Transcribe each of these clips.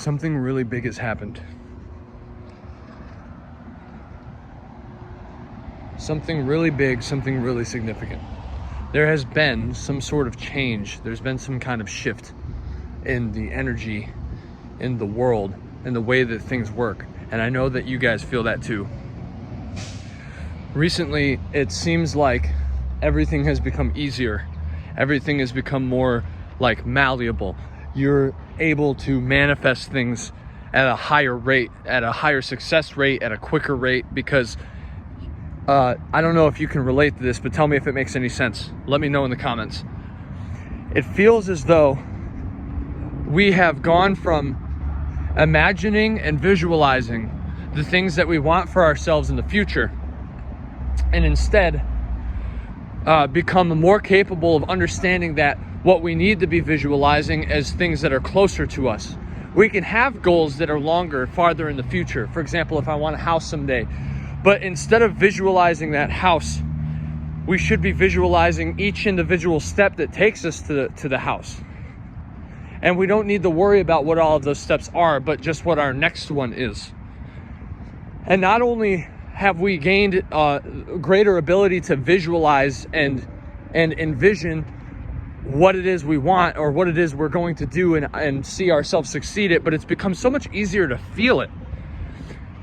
something really big has happened. Something really big, something really significant. There has been some sort of change. There's been some kind of shift in the energy in the world and the way that things work. And I know that you guys feel that too. Recently, it seems like everything has become easier. Everything has become more like malleable. You're able to manifest things at a higher rate, at a higher success rate, at a quicker rate, because I don't know if you can relate to this, but tell me if it makes any sense. Let me know in the comments. It feels as though we have gone from imagining and visualizing the things that we want for ourselves in the future, and instead become more capable of understanding that what we need to be visualizing as things that are closer to us. We can have goals that are longer, farther in the future. For example, if I want a house someday, but instead of visualizing that house, we should be visualizing each individual step that takes us to the house. And we don't need to worry about what all of those steps are, but just what our next one is. And not only have we gained greater ability to visualize and envision what it is we want or what it is we're going to do and see ourselves succeed at, but it's become so much easier to feel it.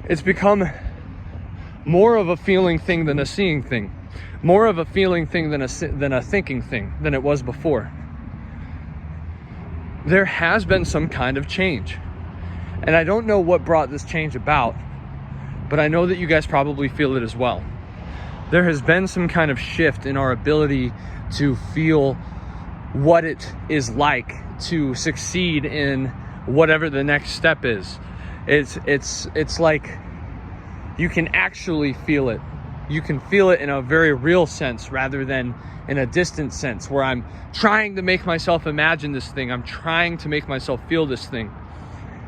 It's become more of a feeling thing than a seeing thing, more of a feeling thing than a thinking thing than it was before. There has been some kind of change, and I don't know what brought this change about, but I know that you guys probably feel it as well. There has been some kind of shift in our ability to feel what it is like to succeed in whatever the next step is. It's like you can actually feel it. You can feel it in a very real sense rather than in a distant sense where I'm trying to make myself imagine this thing. I'm trying to make myself feel this thing.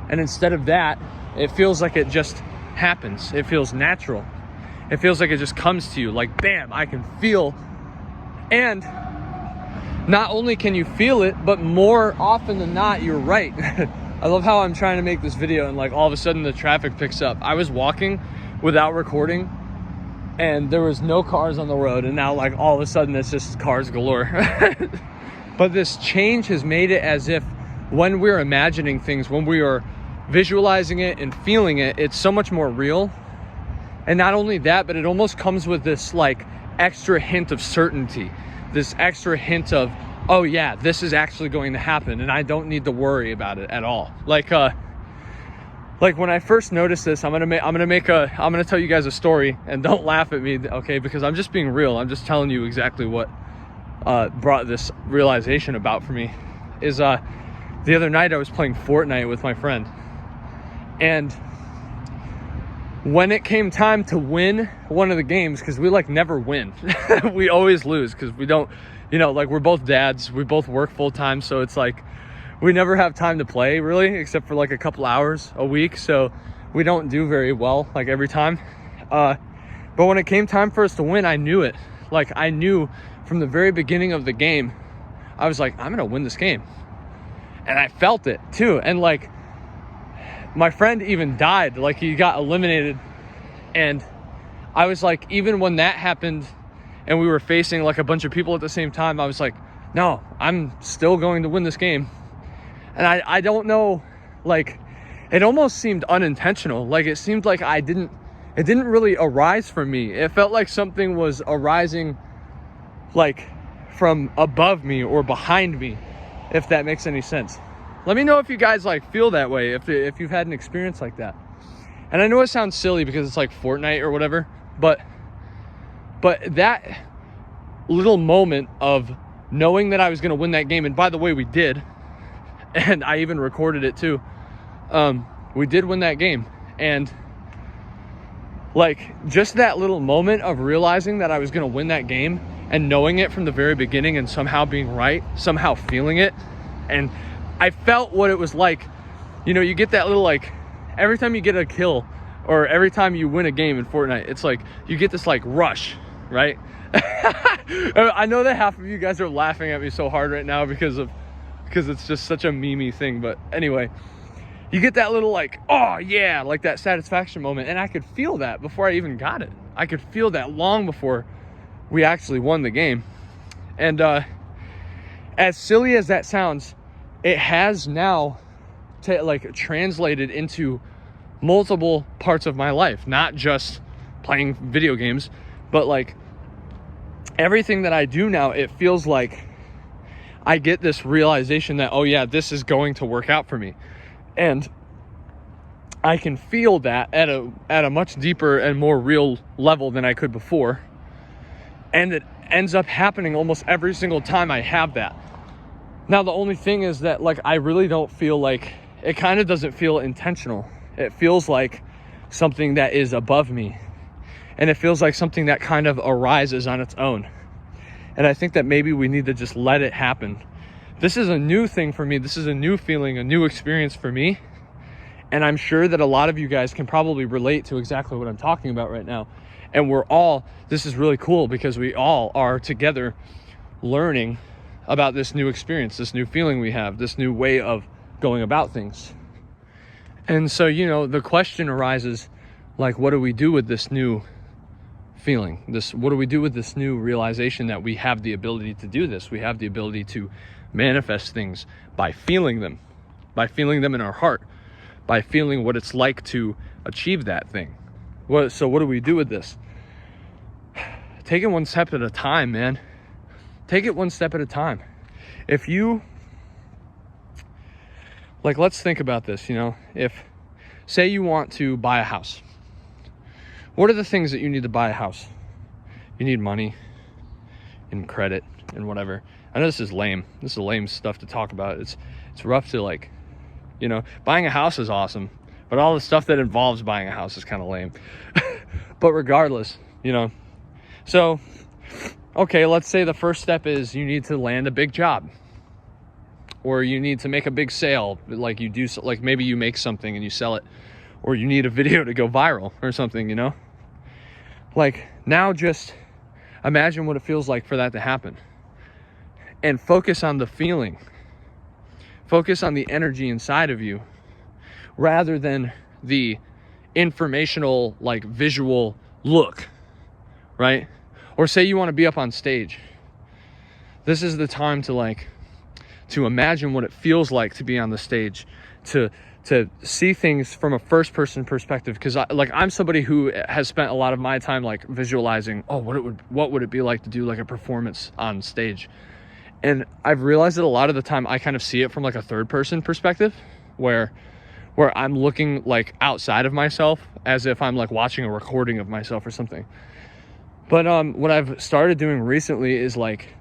And instead of that, it feels like it just happens. It feels natural. It feels like it just comes to you like, bam, I can feel. And not only can you feel it, but more often than not, you're right. I love how I'm trying to make this video and like all of a sudden the traffic picks up. I was walking without recording and there was no cars on the road, and now like all of a sudden it's just cars galore. But this change has made it as if when we're imagining things, when we are visualizing it and feeling it, it's so much more real. And not only that, but it almost comes with this like extra hint of certainty, this extra hint of, oh yeah, this is actually going to happen and I don't need to worry about it at all. Like when I first noticed this, I'm gonna tell you guys a story, and don't laugh at me, okay? Because I'm just being real. I'm just telling you exactly what brought this realization about for me. Is the other night I was playing Fortnite with my friend, and when it came time to win one of the games, because we like never win, we always lose because we don't, like we're both dads, we both work full time, so it's like we never have time to play really, except for like a couple hours a week. So we don't do very well like every time. But when it came time for us to win, I knew it. Like I knew from the very beginning of the game, I was like, I'm gonna win this game. And I felt it too. And like my friend even died, like he got eliminated. And I was like, even when that happened and we were facing like a bunch of people at the same time, I was like, no, I'm still going to win this game. And I don't know, like, it almost seemed unintentional. Like it seemed like it didn't really arise from me. It felt like something was arising like from above me or behind me, if that makes any sense. Let me know if you guys like feel that way, if you've had an experience like that. And I know it sounds silly because it's like Fortnite or whatever, but that little moment of knowing that I was going to win that game, and by the way, we did, and I even recorded it too. We did win that game. And like just that little moment of realizing that I was going to win that game and knowing it from the very beginning and somehow being right, somehow feeling it. And I felt what it was like. You get that little, like, every time you get a kill or every time you win a game in Fortnite, it's like you get this like rush, right? I know that half of you guys are laughing at me so hard right now because it's just such a memey thing. But anyway, you get that little like, oh yeah, like that satisfaction moment. And I could feel that before I even got it. I could feel that long before we actually won the game. And as silly as that sounds, it has now like translated into multiple parts of my life, not just playing video games, but like everything that I do now. It feels like I get this realization that, oh yeah, this is going to work out for me. And I can feel that at a much deeper and more real level than I could before. And it ends up happening almost every single time I have that. Now, the only thing is that like I really don't feel like, it kind of doesn't feel intentional. It feels like something that is above me. And it feels like something that kind of arises on its own. And I think that maybe we need to just let it happen. This is a new thing for me. This is a new feeling, a new experience for me. And I'm sure that a lot of you guys can probably relate to exactly what I'm talking about right now. And this is really cool because we all are together learning about this new experience, this new feeling we have, this new way of going about things. And so, the question arises, like, what do we do with this new feeling? What do we do with this new realization that we have the ability to do this? We have the ability to manifest things by feeling them in our heart, by feeling what it's like to achieve that thing. So what do we do with this? Take it one step at a time, man. Take it one step at a time. If you, like, let's think about this, if, say you want to buy a house. What are the things that you need to buy a house? You need money and credit and whatever. I know this is lame. This is lame stuff to talk about. It's rough to like, buying a house is awesome, but all the stuff that involves buying a house is kind of lame. But regardless, so, okay, let's say the first step is you need to land a big job, or you need to make a big sale. Like maybe you make something and you sell it, or you need a video to go viral or something, like now just imagine what it feels like for that to happen and focus on the feeling, focus on the energy inside of you rather than the informational, like visual look, right? Or say you want to be up on stage. This is the time to imagine what it feels like to be on the stage, to see things from a first person perspective. Because I'm somebody who has spent a lot of my time like visualizing, what would it be like to do like a performance on stage. And I've realized that a lot of the time I kind of see it from like a third person perspective where I'm looking like outside of myself as if I'm like watching a recording of myself or something. But what I've started doing recently is like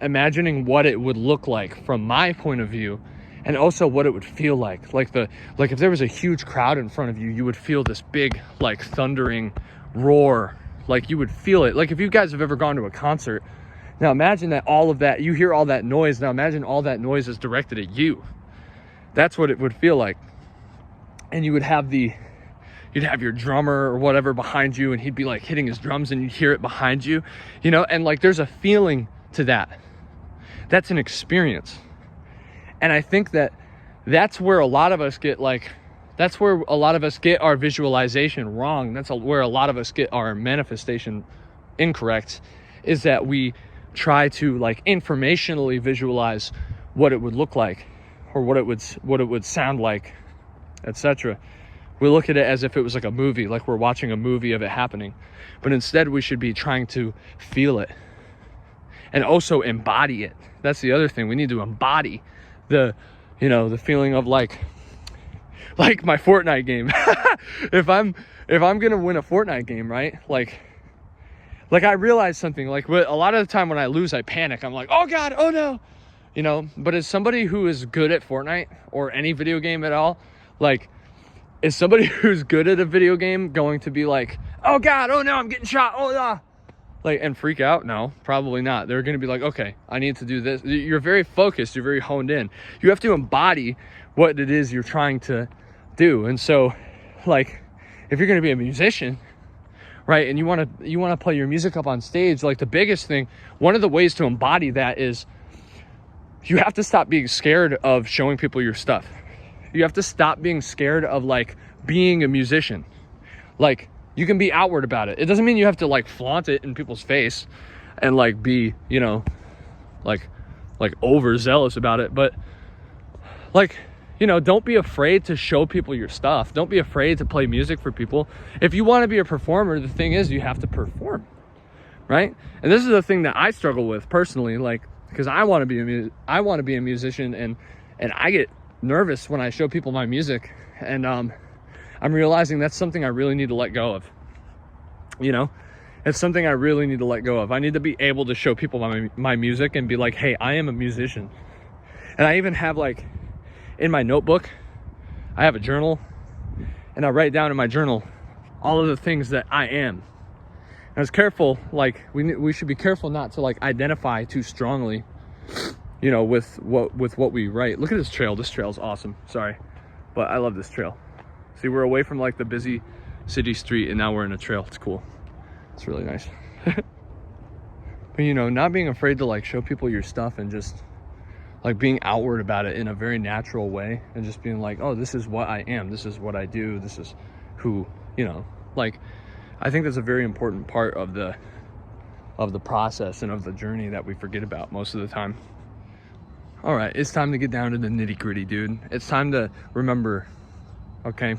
imagining what it would look like from my point of view, and also what it would feel like. Like if there was a huge crowd in front of you, you would feel this big like thundering roar. Like you would feel it. Like if you guys have ever gone to a concert, now imagine that all of that, you hear all that noise. Now imagine all that noise is directed at you. That's what it would feel like. And you'd have your drummer or whatever behind you, and he'd be like hitting his drums and you'd hear it behind you, and like there's a feeling to that. That's an experience. And I think that's where a lot of us get our visualization wrong. That's where a lot of us get our manifestation incorrect, is that we try to like informationally visualize what it would look like or what it would sound like, etc. We look at it as if it was like a movie, like we're watching a movie of it happening. But instead we should be trying to feel it and also embody it. That's the other thing. We need to embody the feeling of like my Fortnite game. If I'm gonna win a Fortnite game, right? Like I realize something, like a lot of the time when I lose, I panic. I'm like, oh God, oh no, but as somebody who is good at Fortnite or any video game at all, like, is somebody who's good at a video game going to be like, oh God, oh no, I'm getting shot, oh no, like, and freak out? No, probably not. They're going to be like, okay, I need to do this. You're very focused. You're very honed in. You have to embody what it is you're trying to do. And so, like, if you're going to be a musician, right, and you want to play your music up on stage, like the biggest thing, one of the ways to embody that is you have to stop being scared of showing people your stuff. You have to stop being scared of like being a musician. Like, you can be outward about it. It doesn't mean you have to like flaunt it in people's face and like be, you know, like overzealous about it. But like, you know, don't be afraid to show people your stuff. Don't be afraid to play music for people. If you want to be a performer, the thing is, you have to perform, right? And this is the thing that I struggle with personally, like, because I want to be a musician, and I get nervous when I show people my music, and I'm realizing that's something I really need to let go of. You know, it's something I really need to let go of. I need to be able to show people my music and be like, hey, I am a musician. And I even have like, in my notebook, I have a journal, and I write down in my journal all of the things that I am. And I was careful, like we should be careful not to like identify too strongly, you know, with what we write. Look at this trail. This trail is awesome. Sorry, but I love this trail. See, we're away from like the busy city street, and now we're in a trail. It's cool. It's really nice. But you know, not being afraid to like show people your stuff, and just like being outward about it in a very natural way, and just being like, oh, this is what I am, this is what I do, this is who, you know, like, I think that's a very important part of the process and of the journey that we forget about most of the time. All right, it's time to get down to the nitty gritty, dude. It's time to remember, okay,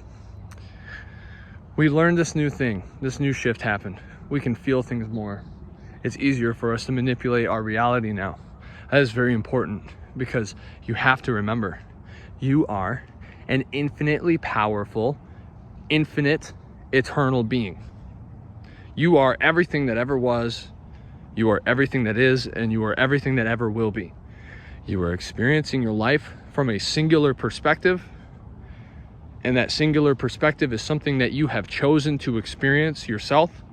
we learned this new thing, this new shift happened. We can feel things more. It's easier for us to manipulate our reality now. That is very important, because you have to remember, you are an infinitely powerful, infinite, eternal being. You are everything that ever was, you are everything that is, and you are everything that ever will be. You are experiencing your life from a singular perspective, and that singular perspective is something that you have chosen to experience yourself.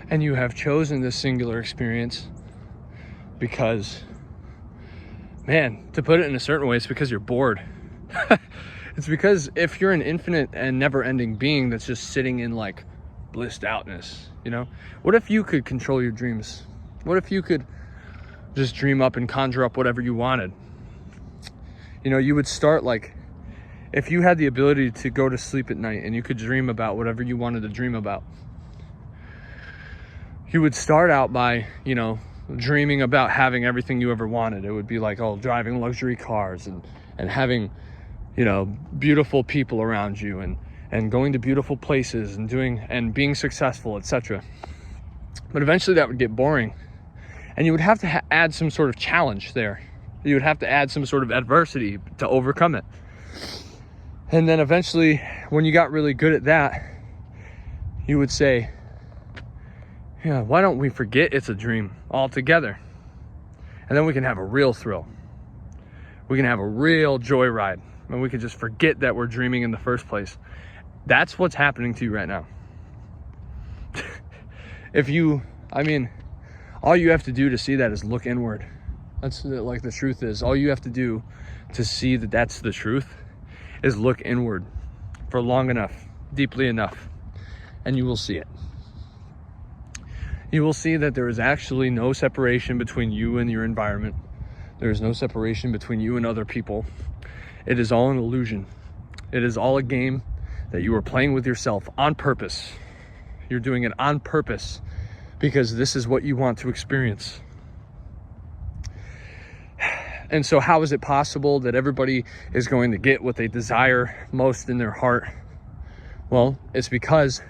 And you have chosen this singular experience because, man, to put it in a certain way, it's because you're bored. It's because if you're an infinite and never-ending being that's just sitting in like blissed outness, you know, what if you could control your dreams? What if you could just dream up and conjure up whatever you wanted? You know, you would start like, if you had the ability to go to sleep at night and you could dream about whatever you wanted to dream about, you would start out by, you know, dreaming about having everything you ever wanted. It would be like, oh, driving luxury cars and having, you know, beautiful people around you, and going to beautiful places and being successful, etc. But eventually that would get boring, and you would have to add some sort of challenge there. You would have to add some sort of adversity to overcome it. And then eventually, when you got really good at that, you would say, yeah, why don't we forget it's a dream altogether? And then we can have a real thrill. We can have a real joyride, and we can just forget that we're dreaming in the first place. That's what's happening to you right now. All you have to do to see that is look inward. That's like the truth is. All you have to do to see that that's the truth is look inward for long enough, deeply enough, and you will see it. You will see that there is actually no separation between you and your environment. There is no separation between you and other people. It is all an illusion. It is all a game that you are playing with yourself on purpose. You're doing it on purpose because this is what you want to experience. And so how is it possible that everybody is going to get what they desire most in their heart? Well, it's because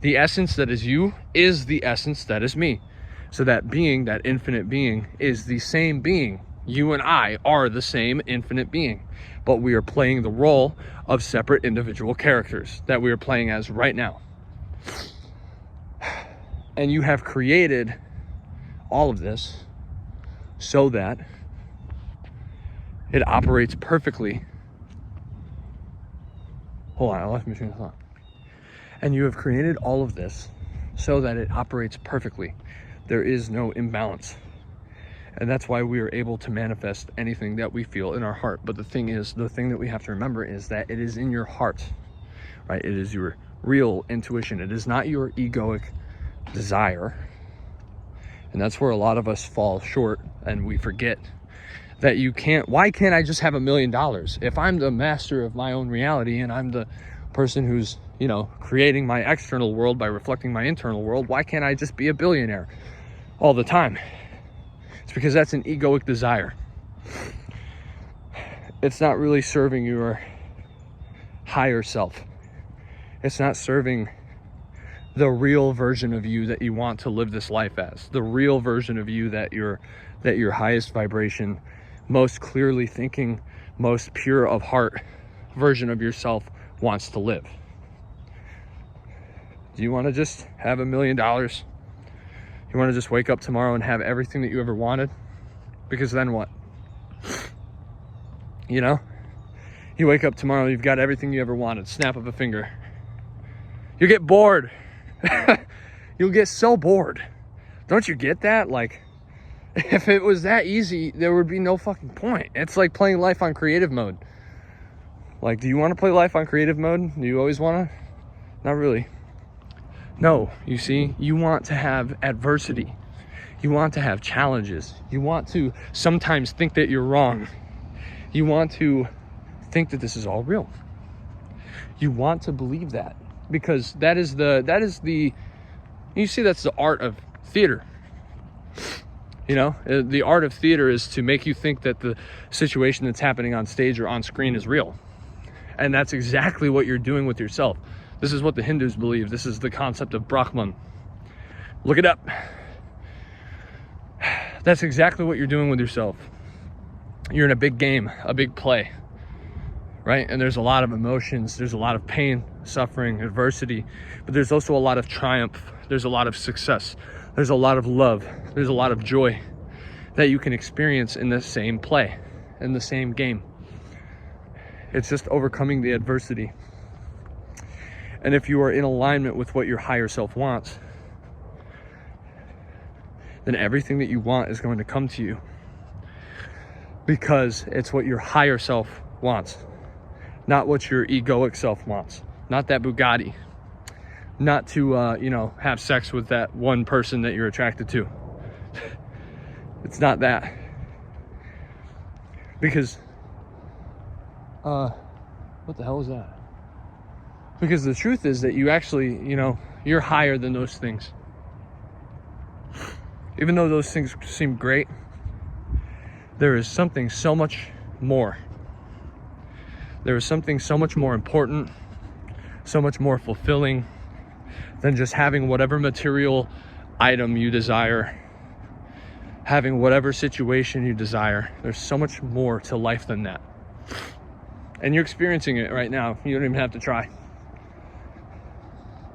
the essence that is you is the essence that is me. So that being, that infinite being, is the same being. You and I are the same infinite being, but we are playing the role of separate individual characters that we are playing as right now. And you have created all of this so that it operates perfectly. Hold on, I lost my train of thought. And you have created all of this so that it operates perfectly. There is no imbalance. And that's why we are able to manifest anything that we feel in our heart. But the thing that we have to remember is that it is in your heart, right? It is your real intuition. It is not your egoic desire. And that's where a lot of us fall short, and we forget that you can't, why can't I just have $1 million? If I'm the master of my own reality and I'm the person who's, you know, creating my external world by reflecting my internal world, why can't I just be a billionaire all the time? It's because that's an egoic desire. It's not really serving your higher self. It's not serving the real version of you that you want to live this life as, the real version of you that your highest vibration, most clearly thinking, most pure of heart version of yourself wants to live. Do you want to just have $1 million? You want to just wake up tomorrow and have everything that you ever wanted? Because then what? You know, you wake up tomorrow, you've got everything you ever wanted, snap of a finger. You get bored. You'll get so bored. Don't you get that? Like, if it was that easy, there would be no fucking point. It's like playing life on creative mode. Like, do you want to play life on creative mode? Do you always want to? Not really. No, you see, you want to have adversity. You want to have challenges. You want to sometimes think that you're wrong. You want to think that this is all real. You want to believe that, because that is the, you see, that's the art of theater. You know, the art of theater is to make you think that the situation that's happening on stage or on screen is real. And that's exactly what you're doing with yourself. This is what the Hindus believe. This is the concept of Brahman. Look it up. That's exactly what you're doing with yourself. You're in a big game, a big play, right? And there's a lot of emotions. There's a lot of pain, suffering, adversity, but there's also a lot of triumph. There's a lot of success. There's a lot of love. There's a lot of joy that you can experience in the same play, in the same game. It's just overcoming the adversity. And if you are in alignment with what your higher self wants, then everything that you want is going to come to you, because it's what your higher self wants, not what your egoic self wants. Not that Bugatti, not to you know, have sex with that one person that you're attracted to. It's not that. Because what the hell is that? Because the truth is that you actually, you know, you're higher than those things. Even though those things seem great, there is something so much more. There is something so much more important, so much more fulfilling than just having whatever material item you desire, having whatever situation you desire. There's so much more to life than that. And you're experiencing it right now. You don't even have to try.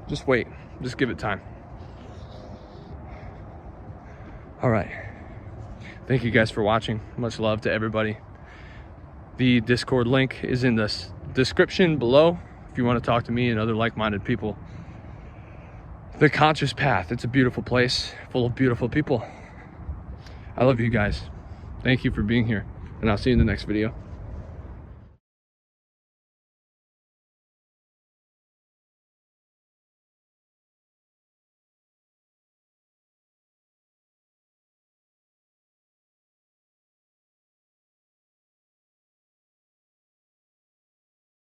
Just wait. Just give it time. All right. Thank you guys for watching. Much love to everybody. The Discord link is in the description below if you want to talk to me and other like-minded people. The Conscious Path. It's a beautiful place full of beautiful people. I love you guys. Thank you for being here, and I'll see you in the next video.